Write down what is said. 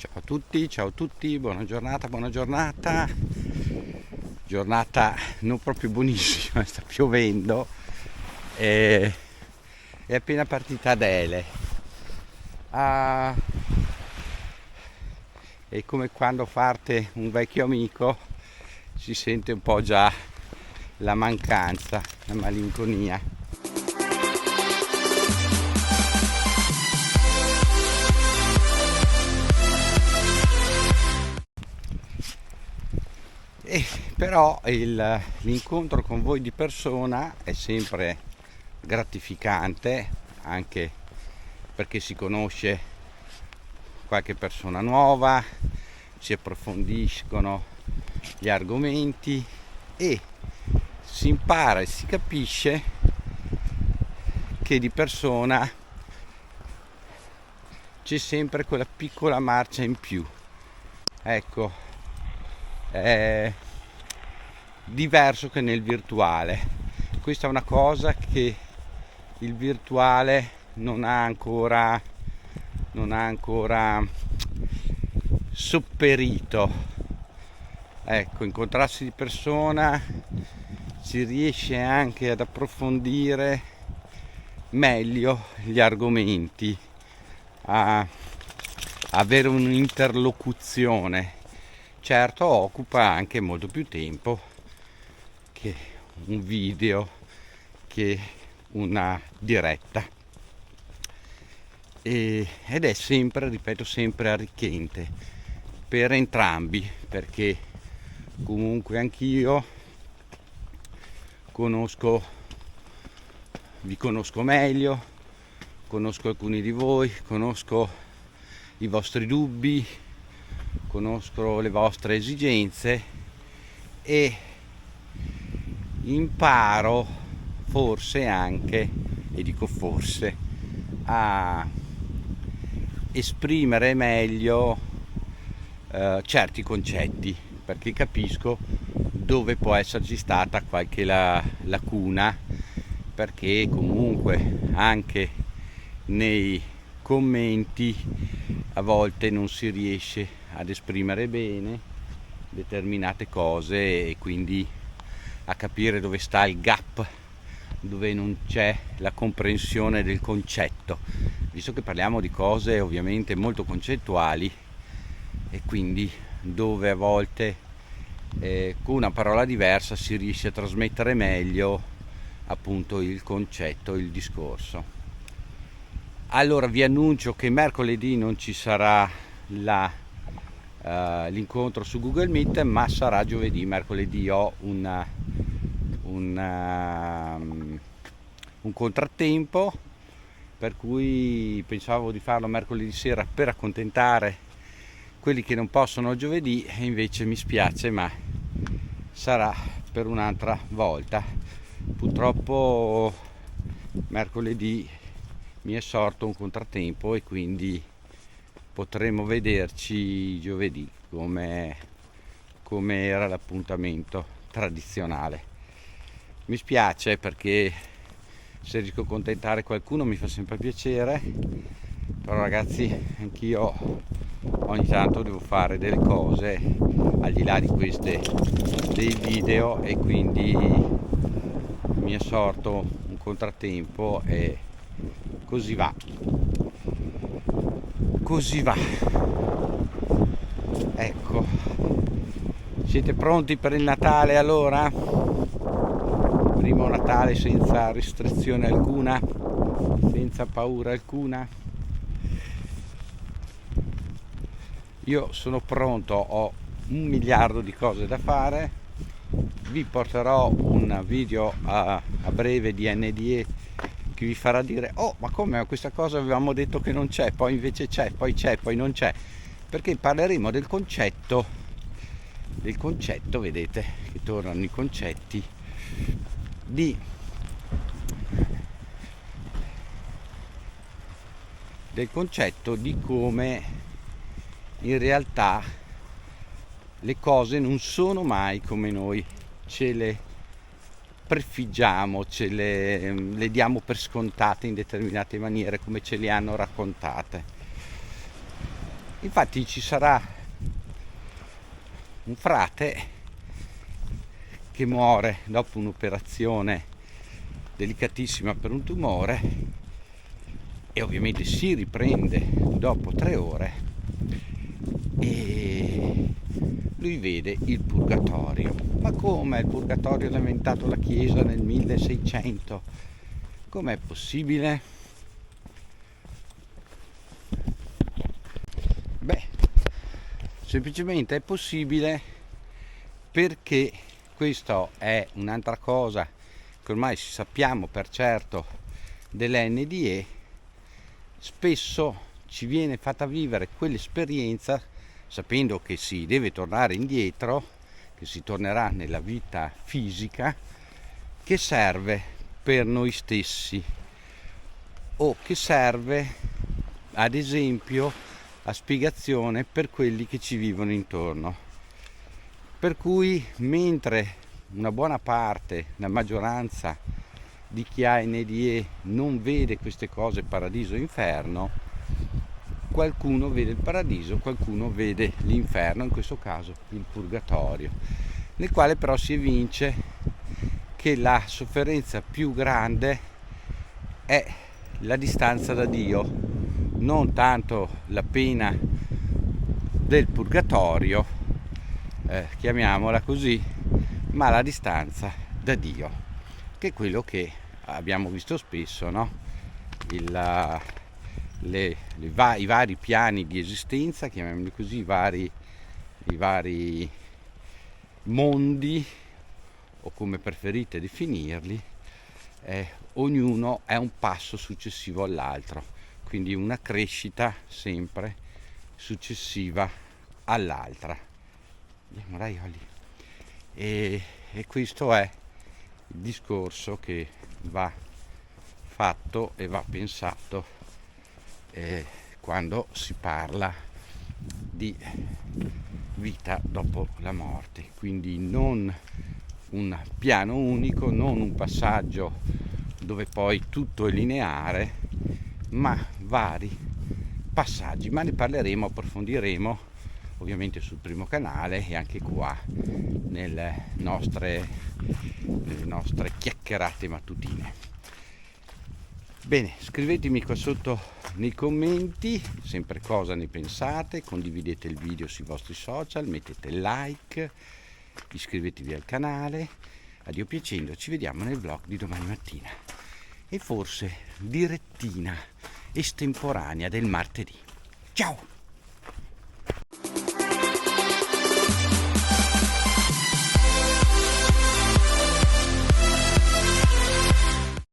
Ciao a tutti, buona giornata, giornata non proprio buonissima, sta piovendo e è appena partita Adele. Ah, è come quando parte un vecchio amico, si sente un po' già la mancanza, la malinconia. Però l'incontro con voi di persona è sempre gratificante, anche perché si conosce qualche persona nuova, si approfondiscono gli argomenti e si impara e si capisce che di persona c'è sempre quella piccola marcia in più. Ecco, è diverso che nel virtuale. Questa è una cosa che il virtuale non ha ancora sopperito. Ecco, incontrarsi di persona si riesce anche ad approfondire meglio gli argomenti, a avere un'interlocuzione. Certo, occupa anche molto più tempo che un video, che una diretta, ed è sempre, ripeto, sempre arricchente per entrambi, perché comunque anch'io vi conosco meglio, conosco alcuni di voi, conosco i vostri dubbi, conosco le vostre esigenze e imparo forse anche, e dico forse, a esprimere meglio certi concetti, perché capisco dove può esserci stata qualche lacuna, perché comunque anche nei commenti a volte non si riesce ad esprimere bene determinate cose e quindi a capire dove sta il gap, dove non c'è la comprensione del concetto, visto che parliamo di cose ovviamente molto concettuali e quindi dove a volte con una parola diversa si riesce a trasmettere meglio appunto il concetto, il discorso. Allora vi annuncio che mercoledì non ci sarà l'incontro su Google Meet, ma sarà giovedì. Mercoledì ho un contrattempo, per cui pensavo di farlo mercoledì sera per accontentare quelli che non possono giovedì, e invece mi spiace, ma sarà per un'altra volta. Purtroppo mercoledì mi è sorto un contrattempo e quindi potremo vederci giovedì come era l'appuntamento tradizionale. Mi spiace, perché se riesco a accontentare qualcuno mi fa sempre piacere, però ragazzi, anch'io ogni tanto devo fare delle cose al di là di queste dei video, e quindi mi è sorto un contrattempo e così va. Ecco, siete pronti per il Natale allora? Primo Natale senza restrizione alcuna, senza paura alcuna. Io sono pronto, ho 1 miliardo di cose da fare. Vi porterò un video a breve di NDE che vi farà dire: oh, ma come, questa cosa avevamo detto che non c'è, poi invece c'è, poi non c'è, perché parleremo del concetto, vedete che tornano i concetti del concetto di come in realtà le cose non sono mai come noi ce le prefiggiamo, le diamo per scontate in determinate maniere, come ce le hanno raccontate. Infatti ci sarà un frate che muore dopo un'operazione delicatissima per un tumore e ovviamente si riprende dopo 3 ore e lui vede il purgatorio. Ma come il purgatorio l'ha inventato la Chiesa nel 1600? Com'è possibile? Beh, semplicemente è possibile perché questa è un'altra cosa che ormai sappiamo per certo dell'NDE. Spesso ci viene fatta vivere quell'esperienza sapendo che si deve tornare indietro, che si tornerà nella vita fisica, che serve per noi stessi o che serve ad esempio a spiegazione per quelli che ci vivono intorno. Per cui mentre una buona parte, la maggioranza di chi ha NDE non vede queste cose, paradiso e inferno, qualcuno vede il paradiso, qualcuno vede l'inferno, in questo caso il purgatorio, nel quale però si evince che la sofferenza più grande è la distanza da Dio, non tanto la pena del purgatorio, chiamiamola così, ma la distanza da Dio, che è quello che abbiamo visto spesso, no? I vari piani di esistenza, chiamiamoli così, i vari mondi, o come preferite definirli, ognuno è un passo successivo all'altro, quindi una crescita sempre successiva all'altra. Andiamo raioli. E questo è il discorso che va fatto e va pensato quando si parla di vita dopo la morte, quindi non un piano unico, non un passaggio dove poi tutto è lineare, ma vari passaggi, ma ne parleremo, approfondiremo ovviamente sul primo canale e anche qua nelle nostre chiacchierate mattutine. Bene, scrivetemi qua sotto nei commenti sempre cosa ne pensate, condividete il video sui vostri social, mettete like, iscrivetevi al canale. A Dio piacendo, ci vediamo nel vlog di domani mattina e forse direttina estemporanea del martedì. Ciao!